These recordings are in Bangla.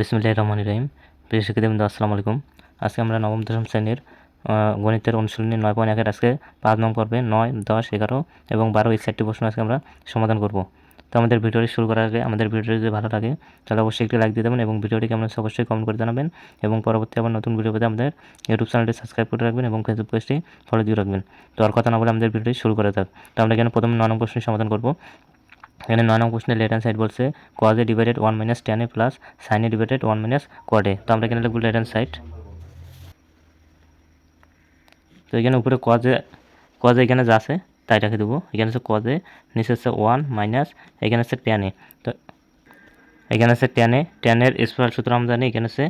বিসমিল্লাহির রহমানির রহিম। প্রিয় শিক্ষার্থীবৃন্দ, আসসালামু আলাইকুম। আজকে আমরা নবম দশম শ্রেণীর গণিতের অনুশীলনী 9.1-এর আজকে 5 নং পর্বে 9, 10, 11 এবং 12 এই 4টি প্রশ্ন আজকে আমরা সমাধান করব। তো আমাদের ভিডিওটি শুরু করার আগে আমাদের ভিডিওটি যদি ভালো লাগে তাহলে অবশ্যই একটি লাইক দিয়ে দেবেন এবং ভিডিওটি কেমন হচ্ছে অবশ্যই কমেন্ট করে জানাবেন এবং পরবর্তী আবার নতুন ভিডিও পেতে আমাদের ইউটিউব চ্যানেলটি সাবস্ক্রাইব করে রাখবেন এবং ফেসবুক পেজটি ফলো দিয়ে রাখবেন। তো আর কথা না বলে আমাদের ভিডিওটি শুরু করা যাক। তো আমরা এখানে প্রথম 9 নং প্রশ্নের সমাধান করব। এখানে 9 নং প্রশ্নের লেফট হ্যান্ড সাইড বলছে cos a divided 1 minus tan a plus sin a divided 1 minus cot a। তো আমরা এখানে লিখব লেফট হ্যান্ড সাইড। তো এখানে উপরে cos a এখানে যা আছে তাই রেখে দেবো। এখানে হচ্ছে cos a, নিচে হচ্ছে 1 মাইনাস এখানে হচ্ছে tan a। তো এখানে হচ্ছে tan এর স্কয়ার সূত্র আমরা জানি। এখানে হচ্ছে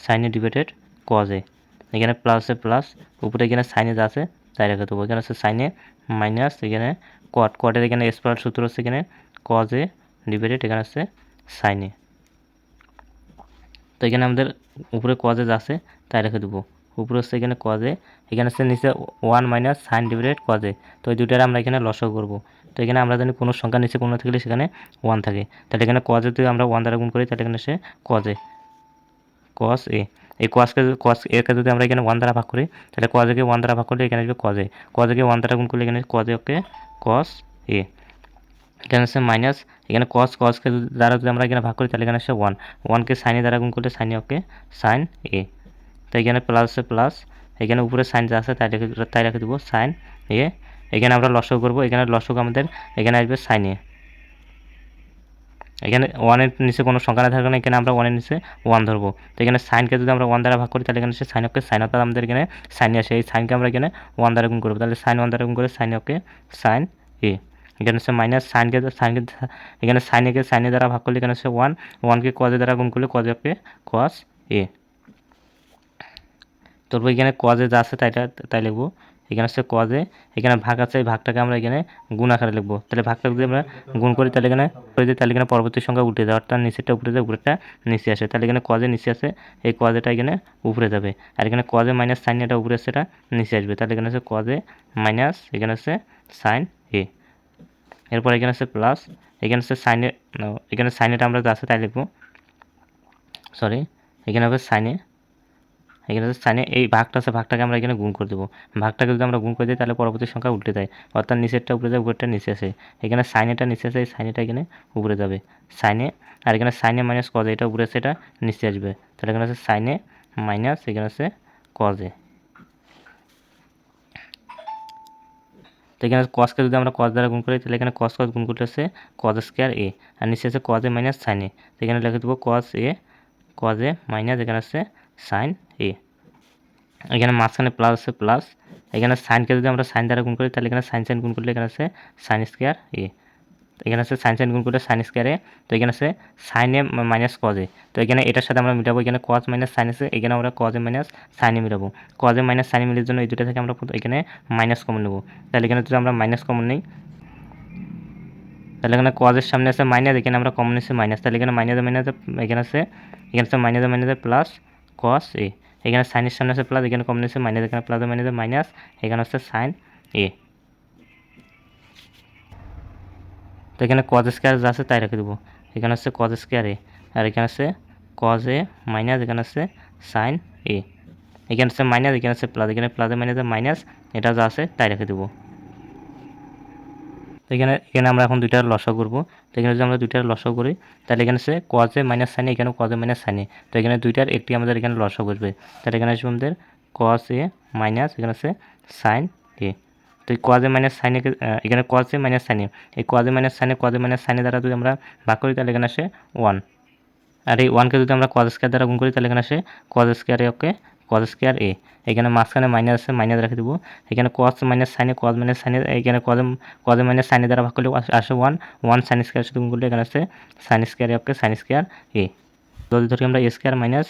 sin a divided cos a। এখানে প্লাস এ প্লাস, উপরে এখানে sin a যা আছে তাই রেখে দেবো। এখানে হচ্ছে sin a মাইনাস এখানে cot এর এখানে স্কয়ার সূত্র হচ্ছে এখানে cos a ডিভাইডেড এখানে হচ্ছে sin a। তো এখানে আমাদের উপরে cos a যা আছে তাই রেখে দেবো। উপরে হচ্ছে এখানে cos a, এখানে হচ্ছে নিচে 1 minus sin divided cos a। তো এই দুইটার আমরা এখানে লসাগু করব। তো এখানে আমরা জানি কোনো সংখ্যা নিচে কোনো থাকলে সেখানে 1 থাকে, তাহলে এখানে cos a তে আমরা 1 দ্বারা গুণ করি তাহলে এখানে সে cos a এই cos a কে যদি আমরা এখানে 1 দ্বারা ভাগ করি তাহলে cos a কে 1 দ্বারা ভাগ করলে এখানে আসবে cos a কে 1 দ্বারা গুণ করলে এখানে cos a K cos a। এখানে আছে মাইনাস, এখানে cos কে দ্বারা যদি আমরা এখানে ভাগ করি তাহলে এখানে আসছে 1 কে sin a দ্বারা গুণ করলে sin a K sin a। তো এখানে প্লাস আছে প্লাস, এখানে উপরে সাইন যা আছে তাই রেখে দেবো sin a। এখানে আমরা লসাগু করব। এখানে লসাগু আমাদের এখানে আসবে sin a। এখানে 1 এর নিচে কোনো সংখ্যা না থাকার কারণে এখানে আমরা 1 এর নিচে 1 ধরবো। তো এখানে সাইনকে যদি আমরা 1 দ্বারা ভাগ করি তাহলে এখানে সে sin কে sin, অর্থাৎ আমাদের এখানে sin আসে। এই সাইনকে আমরা এখানে 1 দ্বারা গুণ করব, তাহলে sin 1 দ্বারা গুণ করে sin কে sin a। এখানে হচ্ছে মাইনাস সাইনকে এখানে sin কে sin দ্বারা ভাগ করলে এখানে হচ্ছে 1 কে cos দ্বারা গুণ করলে cos কে cos a। তারপর এখানে cos যা আছে তাই লিখবো। এখানে হচ্ছে cos, এখানে ভাগ আছে, এই ভাগটাকে আমরা এখানে গুণ আকারে লিখবো। তাহলে ভাগটা যদি আমরা গুণ করি তাহলে এখানে পরবর্তী সংখ্যা উঠে যায়, অর্থাৎ নিচেরটা উপরে যায় উপরেরটা নিচে আসে। তাহলে এখানে cos নিচে আছে, এই cos এটা এখানে উপরে যাবে, আর এখানে cos মাইনাস sin এটা উপরে আসছে, এটা নিচে আসবে। তাহলে এখানে হচ্ছে cos মাইনাস এখানে হচ্ছে sin a। এরপর এখানে হচ্ছে প্লাস, এখানে হচ্ছে এখানে sin এটা আমরা যা আছে তাই লিখবো। সরি, এখানে হবে sin a, এখানে হচ্ছে সাইনে এই ভাগটা আছে, ভাগটাকে আমরা এখানে গুণ করে দেবো। ভাগটাকে যদি আমরা গুণ করে দিই তাহলে পরবর্তী সংখ্যা উল্টে যায়, অর্থাৎ নিচেরটা উপরে যায় উপরেরটা নিচে আসে। এখানে সাইনেটা নিচে আসে, এই সাইনেটা এখানে উপরে যাবে সাইনে, আর এখানে সাইনে মাইনাস কজ এটা উপরে আসে, এটা নিচে আসবে। তাহলে এখানে আছে সাইনে মাইনাস এখানে আছে কজে। তো এখানে কসকে যদি আমরা কস দ্বারা গুণ করি তাহলে এখানে কস গুণ করতে আছে কজ স্কোয়ার এ, আর নিচে আছে কজ এ মাইনাস সাইন এ। তো এখানে লিখে দেবো কজ এ মাইনাস এখানে আছে সাইন এ। এখানে মাঝখানে প্লাস আছে প্লাস, এখানে সাইনকে যদি আমরা সাইন দ্বারা গুণ করি তাহলে এখানে সাইন গুণ করলে এখানে আছে সাইন স্কোয়ার এ। এখানে আছে সাইন গুণ করলে সাইন স্কোয়ার এ। তো এখানে আছে sine A minus cos A. তো এখানে এটার সাথে আমরা মিলাবো, এখানে কজ মাইনাস সাইন আছে, এখানে আমরা cos A minus sign A মিলাবো। কজ এ মাইনাস সাইন মিলের জন্য এই দুটো থেকে আমরা এখানে মাইনাস কমন নেবো। তাহলে এখানে যদি আমরা মাইনাস কমন নিই তাহলে এখানে কজের সামনে আছে মাইনাস, এখানে আমরা কমন নিচ্ছি মাইনাস, তাহলে এখানে মাইনাসে এখানে আছে মাইনাসে প্লাস কস এ। এখানে সাইনের সামনে আছে প্লাস, এখানে কমন নিচ্ছে মাইনাস, এখানে প্লাসে মাইনাস, এখানে হচ্ছে সাইন এ। তো এখানে কজ স্কোয়ার যা আছে তাই রেখে দেবো। এখানে হচ্ছে কজ স্কোয়ার এ, আর এখানে আছে কজ এ মাইনাস এখানে আছে সাইন এ। এখানে হচ্ছে মাইনাস, এখানে আছে প্লাস, এখানে প্লাসে মাইনাস, এটা যা আছে তাই রেখে দেবো। তো এখানে আমরা এখন দুইটার লসাগু করব। তো এখানে যদি আমরা দুইটার লসাগু করি তাহলে এখানে আছে কজ এ মাইনাস সাইন এ, এখানে কজ এ মাইনাস সাইন এ। তো এখানে দুইটার একটি আমাদের এখানে লসাগু আসবে, তাহলে এখানে আসবে আমাদের কজ এ মাইনাস এখানে আছে সাইন এ। তো এই কজ এ মাইনাস সাইন এ, এখানে কজ এ মাইনাস সাইন এ, এই কজ এ মাইনাস সাইন এ দ্বারা যদি আমরা ভাগ করি তাহলে এখানে আসে 1, আর এই 1কে যদি আমরা কজ স্কোয়ার দ্বারা গুণ করি তাহলে এখানে আসে কজ স্কোয়ার এ ওকে কজ স্কোয়ার এ। এখানে মাঝখানে মাইনাস আছে, মাইনাস রেখে দেবো। এখানে কজ মাইনাস সাইনে এখানে কজ মাইনাস সাইনে দ্বারা ভাগ করলে আসে 1 সাইন স্কোয়ার সাথে গুণ করলে এখানে আছে সাইন স্কোয়ার এ ওকে সাইন স্কোয়ার এ। যদি ধরি আমরা এ স্কোয়ার মাইনাস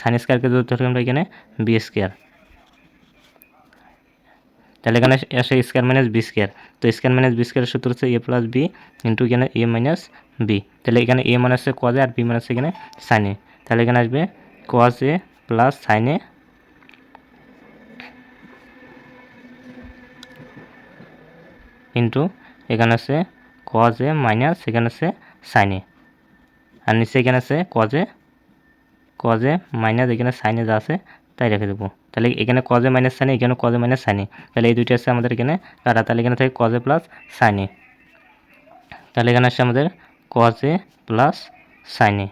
সাইন স্কোয়ারকে যদি ধরি আমরা এখানে বি স্কোয়ার, তাহলে এখানে আসে স্কোয়ার মাইনাস বি স্কোয়ার। তো স্কোয়ার মাইনাস বি স্কোয়ারের সূত্র হচ্ছে এ প্লাস বি ইন্টু এখানে এ মাইনাস বি। তাহলে এখানে এ মানে হচ্ছে কজ এ আর বি মানে হচ্ছে এখানে সাইন এ। তাহলে এখানে আসবে কজ এ প্লাস সাইন এ ইন্টু এখানে আছে কজ এ মাইনাস এখানে আছে সাইন এ। আর নিচে এখানে আছে কজে মাইনাস এখানে সাইনে যা আছে তাই রেখে দেবো। তাহলে এখানে কজে মাইনাস সাইনে, এখানে কজে মাইনাস সাইনে, তাহলে এই দুইটা আছে আমাদের এখানে কাটা, তাহলে এখানে থাকে কজে প্লাস সাইনে। তাহলে এখানে আসছে আমাদের কজে প্লাস সাইনে,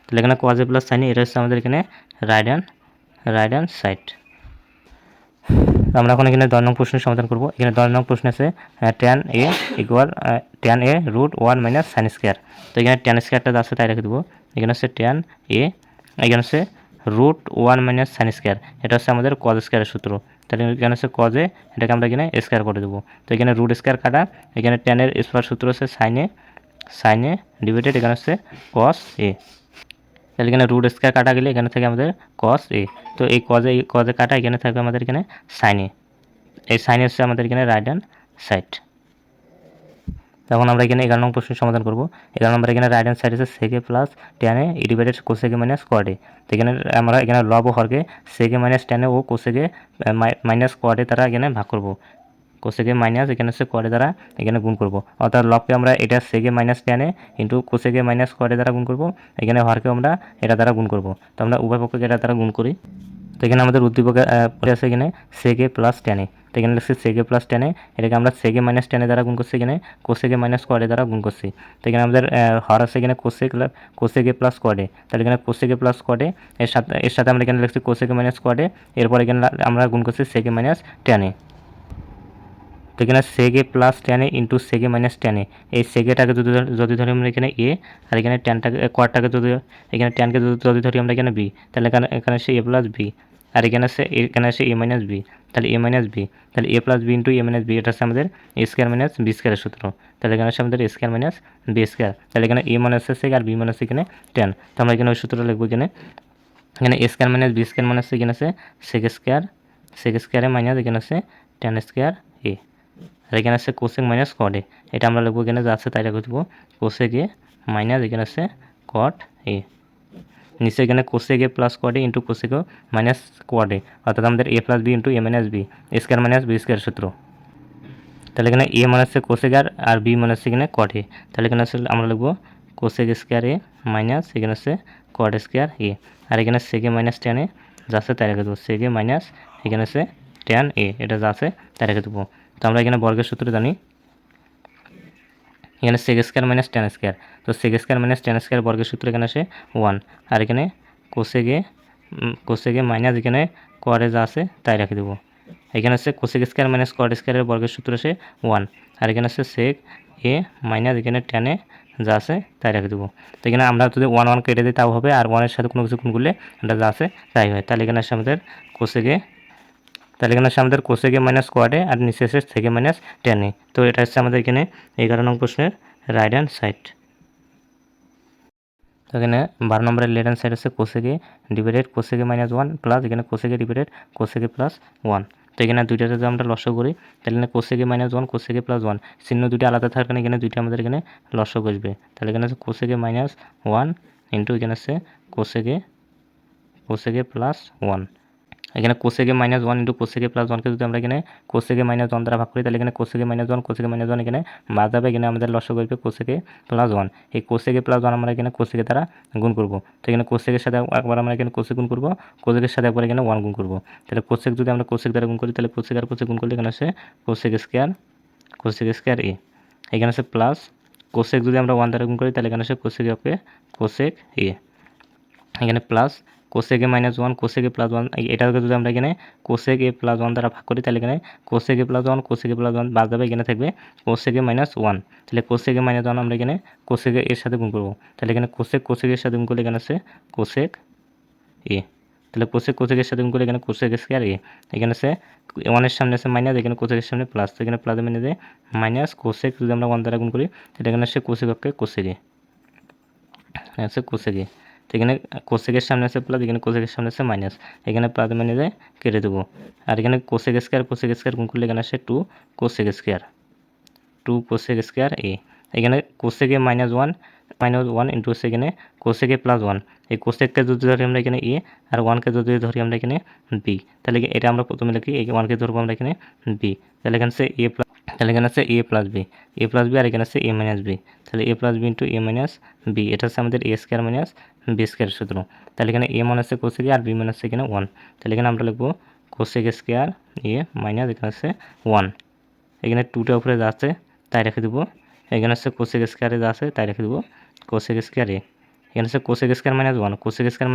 তাহলে এখানে কজে প্লাস সাইনে, এটা হচ্ছে আমাদের এখানে রাইট হ্যান্ড সাইড। আমরা এখন এখানে 10 নং প্রশ্নের সমাধান করব। এখানে 10 নং প্রশ্ন আছে tan a equal tan a root 1 minus sine square. তো এখানে tan স্কোয়ারটা আছে তাই রেখে দেবো। এখানে হচ্ছে tan a, এখানে হচ্ছে রুট 1 মাইনাস সাইন স্কোয়ার, এটা হচ্ছে আমাদের কজ স্কোয়ারের সূত্র। তাহলে এখানে হচ্ছে কজে, এটাকে আমরা এখানে স্কোয়ার করে দেবো। তো এখানে রুট স্কোয়ার কাটা, এখানে tan এর স্কোয়ার সূত্র হচ্ছে সাইনে ডিভাইডেড এখানে হচ্ছে কস এ। তাহলে এখানে রুট স্কোয়ার কাটা গেলে এখানে থেকে আমাদের কস এ, তো এই কজে কাটা এখানে থাকবে আমাদের এখানে সাইনে, এই সাইন হচ্ছে আমাদের এখানে রাইট হ্যান্ড সাইড। তখন আমরা এখানে 11 নং প্রশ্নের সমাধান করব। 11 নম্বর এখানে রাইট হ্যান্ড সাইড আছে সেকে প্লাস tan এ ডিভাইডেড কোসেকে মাইনাস কোয়াড এ। তো এখানে আমরা এখানে লব ও হরকে সেকে মাইনাস tan এ ও কোসেকে মাইনাস কোয়াড এ দ্বারা এখানে ভাগ করব। কোসেকে মাইনাস এখানে হচ্ছে কোয়াড এ দ্বারা এখানে গুণ করব, অর্থাৎ লবকে আমরা এটা সেকে মাইনাস tan এ ইন্টু কোসেকে মাইনাস কোয়াড এ দ্বারা গুণ করব, এখানে হরকে আমরা এটা দ্বারা গুণ করব। তো আমরা উভয় পক্ষকে এটা দ্বারা গুণ করি। তো এখানে আমাদের উদ্দীপকে আছে এখানে সেকে প্লাস tan এ, তো এখানে লিখছি সেকে প্লাস tan এ, এটাকে আমরা সেকে মাইনাস tan এ দ্বারা গুণ করছি, এখানে কোসেকে মাইনাস কোয়াড এ দ্বারা গুণ করছি। তো এখানে আমাদের হর আছে এখানে কোসেকে প্লাস কোয়াড এ, তাহলে এখানে কোসেকে প্লাস কোয়াড এ এর সাথে আমরা এখানে লিখছি কোসেকে মাইনাস কোয়াড এ, এরপর এখানে আমরা গুণ করছি সেকে মাইনাস tan এ। তো এখানে সেকে প্লাস tan এ ইন্টু সেকে মাইনাস tan এ, এই সেকেটাকে যদি ধরি আমরা এখানে এ, আর এখানে ট্যানটাকে কোয়াডটাকে যদি এখানে ট্যানকে যদি ধরি আমরা এখানে বি, তাহলে এখানে সে এ প্লাস বি, আর এখানে আসে এ মাইনাস বি, তাহলে এ মাইনাস বি, তাহলে এ plus B into A minus B, এটা হচ্ছে আমাদের এ স্কোয়ার মাইনাস বি স্কোয়ারের সূত্র। তাহলে এখানে আসে আমাদের এ স্কোয়ার মাইনাস বি স্কোয়ার, তাহলে এখানে এ মানে হচ্ছে সেক আর বি মানে হচ্ছে এখানে ট্যান। তো আমরা এখানে ওই সূত্রটা লিখবো, এখানে এ স্কোয়ার মাইনাস বি স্কোয়ার মানে হচ্ছে এখানে আছে সেক স্কোয়ারে মাইনাস এখানে আছে ট্যান স্কোয়ার এ, আর এখানে আছে কোসেক মাইনাস কট এ, এটা আমরা লিখবো এখানে যা আছে তাই লিখে দেবো কোসেক এ মাইনাস এখানে আছে কট এ, নিচে এখানে cosec A plus cot A into cosec minus quad A, অর্থাৎ আমাদের A plus B into A minus B square minus B square সূত্র। তাহলে এখানে এ মানে হচ্ছে কোসেক আর বি মানে হচ্ছে এখানে কট এ, তাহলে এখানে হচ্ছে আমরা লিখবো কোসেক স্কোয়ার এ মাইনাস এখানে হচ্ছে কট স্কোয়ার এ, আর এখানে সেকে মাইনাস ট্যান এ যা আছে তাই রেখে দেবো, সেকে মাইনাস এখানে আছে ট্যান এ, এটা যা আছে তাই রেখে দেবো। তো আমরা এখানে বর্গের সূত্র জানি, এখানে sec square minus tan square, তো sec square minus tan square বর্গের সূত্র এখানে আসে 1, আর এখানে কোসেকে মাইনাস এখানে কোয়াডে যা আছে তাই রেখে দেবো। এখানে আছে কোসেক স্কোয়ার মাইনাস কোয়াড স্কোয়ারের বর্গের সূত্র আসে 1, আর এখানে আছে সেক এ মাইনাস এখানে ট্যানে যা আছে তাই রেখে দেবো। তো এখানে আমরা যদি 1 কেটে দিই তাও হবে, আর 1-এর সাথে কোনো কিছু গুণ করলে এটা যা আছে তাই হয়। তাহলে এখানে আসে আমাদের কোসেকে মাইনাস কোয়াডে, আর নিচে আসে সেকে মাইনাস ট্যানে। তো এটা হচ্ছে আমাদের এখানে 11 নং প্রশ্নের রাইট হ্যান্ড সাইড। তো এখানে 12 নম্বরের লেফট হ্যান্ড সাইড আছে cosec divided cosec minus 1 plus এখানে কোসেকে ডিভাইডেড কোসেকে প্লাস 1। তো এখানে দুইটা যদি আমরা লসাগু করি তাহলে এখানে কোসেকে মাইনাস 1 কোসেকে প্লাস 1 চিহ্ন দুটো আলাদা থাকার কারণে এখানে দুইটা আমাদের এখানে লসাগু আসবে। তাহলে এখানে আছে কোসেকে মাইনাস 1 ইন্টু এখানে আছে কোসেকে প্লাস 1। এখানে cosec A minus 1 into cosec A plus 1কে যদি আমরা এখানে কোসেকে মাইনাস 1 দ্বারা ভাগ করি তাহলে এখানে কোসেকে মাইনাস 1 এখানে বাদ যাবে, এখানে আমাদের লসাগু আসবে কোসেকে প্লাস 1। এই কোসেকে প্লাস 1 আমরা এখানে কোসেকে দ্বারা গুণ করব। তো এখানে কোসেকের সাথে একবার আমরা এখানে কোসেক গুণ করব, কোসেকের সাথে একবার এখানে 1 গুণ করব। তাহলে কোসেক যদি আমরা কোসেক দ্বারা গুণ করি তাহলে কোসেক আর কোসেক গুণ করলে এখানে আসে কোসেক স্কোয়ার এ, এখানে আছে প্লাস কোসেক যদি আমরা 1 দ্বারা গুণ করি তাহলে এখানে আসে কোসেক এ, এখানে plus cosec minus 1 cosec plus 1, এটাকে যদি আমরা এখানে কোসেকে প্লাস 1 দ্বারা ভাগ করি তাহলে এখানে কোসেকে প্লাস 1 বাদ যাবে, এখানে থাকবে কোসেকে মাইনাস 1। তাহলে কোসেকে মাইনাস 1 আমরা এখানে কোসেকে এর সাথে গুণ করব, তাহলে এখানে কোসেকের সাথে গুণ করলে এখানে আছে কোসেক এ, তাহলে কোসেকের সাথে গুণ করলে এখানে কোসেক স্কোয়ার এ, এখানে আছে 1-এর সামনে আছে মাইনাস, এখানে কোসেকের সামনে প্লাস, তো এখানে প্লাসে মাইনাসে মাইনাস কোসেক যদি আমরা 1 দ্বারা গুণ করি তাহলে এখানে আসে কোসেক এ আছে কোসেক এ। তো এখানে কোসেকের সামনে আছে প্লাস, এখানে কোসেকের সামনে আছে মাইনাস, এখানে প্লাস মাইনাসে কেটে দেবো, আর এখানে কোসেক স্কোয়ার গুণ করলে এখানে আসে 2 কোসেক স্কোয়ার এ। এখানে কোসেকে -1 ইন্টু হচ্ছে এখানে কোসেকে +1, এই কোসেককে যদি ধরি আমরা এখানে এ আর 1কে যদি ধরি আমরা এখানে বি, তাহলে এটা আমরা প্রথমে লিখি, এই 1কে ধরবো আমরা এখানে বি, তাহলে এখানে হচ্ছে তাহলে এখানে আছে এ প্লাস বি আর এখানে আছে এ মাইনাস বি, তাহলে এ plus B into A minus B, এটা হচ্ছে আমাদের এ স্কোয়ার মাইনাস বি স্কোয়ার সূত্র। তাহলে এখানে এ মানে হচ্ছে কোসেক আর বি মানে হচ্ছে এখানে 1, তাহলে এখানে আমরা লিখবো কোসেক স্কোয়ার এ মাইনাস এখানে হচ্ছে 1, এখানে 2টা উপরে যা আছে তাই রেখে দেবো, এখানে হচ্ছে কোসেক স্কোয়ারে যা আছে তাই রেখে দেবো কোসেক স্কোয়ার এ, এখানে হচ্ছে কোসেক স্কোয়ার -1, কোসেক স্কোয়ার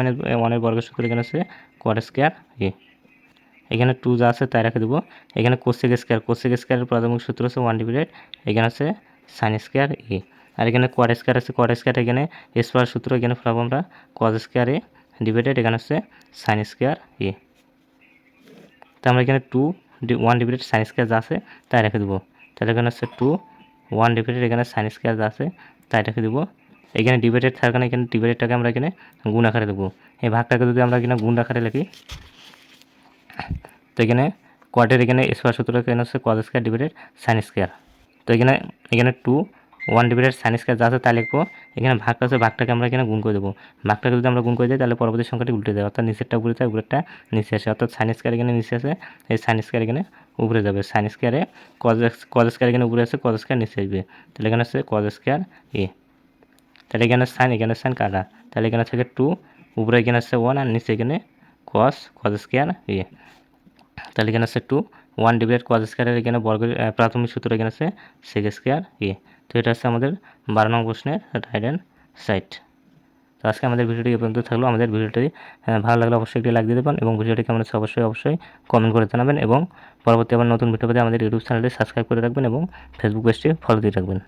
-1 বর্গের সূত্র এখানে হচ্ছে কোয়াট স্কোয়ার এ, এখানে 2 যা আছে তাই রেখে দেবো, এখানে কোসেক স্কোয়ারের প্রাথমিক সূত্র হচ্ছে 1 এখানে আছে সাইন স্কোয়ার এ, আর এখানে কোয়াট স্কোয়ার এখানে এস পাওয়ার সূত্র এখানে ফেলাবো আমরা কজ স্কোয়ার এ ডিভাইডেড এখানে হচ্ছে সাইন স্কোয়ার এ, তো আমরা এখানে 1 সাইন স্কোয়ার যা আছে তাই রেখে দেবো, তাহলে এখানে হচ্ছে 1 এখানে সাইন স্কোয়ার যা আছে তাই রেখে দেবো, এখানে ডিভাইডেড থাকার কারণে এখানে ডিভাইডেডটাকে আমরা এখানে গুণ আকারে দেবো, এই ভাগটাকে যদি আমরা এখানে গুণ আকারে লিখি, তো এখানে কোয়াটের এখানে স্কোয়ার সূত্র এখানে হচ্ছে cos square divided sign square, তো এখানে 1 সাইন স্কোয়ার যা আছে তাই লিখবো, এখানে ভাগটা আছে ভাগটাকে আমরা এখানে গুণ করে দেবো, ভাগটাকে যদি আমরা গুণ করে দিই তাহলে পরবর্তী সংখ্যাটি উল্টে যাবে, অর্থাৎ নিচেরটা উপরে যায় উপরেরটা নিচে আসে, অর্থাৎ সাইন স্কোয়ার এখানে নিচে আছে, এই সাইন স্কোয়ার এখানে উপরে যাবে, সাইন স্কোয়ারে কজ স্কোয়ার এখানে উপরে আছে, কজ স্কোয়ার নিচে আসবে, তাহলে এখানে আছে কজ স্কোয়ার এ, তাহলে এখানে সাইন কাটা, তাহলে এখানে থেকে 2 উপরে এখানে আছে 1 আর নিচে এখানে কজ স্কোয়ার এ, তাহলে এখানে আছে 1 ডিভাইড কজ স্কোয়ারের এখানে বর্গের প্রাথমিক সূত্র এখানে আছে সেক স্কোয়ার এ, তো এটা হচ্ছে আমাদের 12 নং প্রশ্নের রাইট হ্যান্ড সাইড। তো আজকে আমাদের ভিডিওটি এ পর্যন্ত থাকলো, আমাদের ভিডিওটি ভালো লাগলে অবশ্যই একটি লাইক দিয়ে দেবেন এবং ভিডিওটি কেমন হচ্ছে অবশ্যই কমেন্ট করে জানাবেন এবং পরবর্তী আবার নতুন ভিডিও পেতে আমাদের ইউটিউব চ্যানেলটি সাবস্ক্রাইব করে রাখবেন এবং ফেসবুক পেজটি ফলো দিয়ে রাখবেন।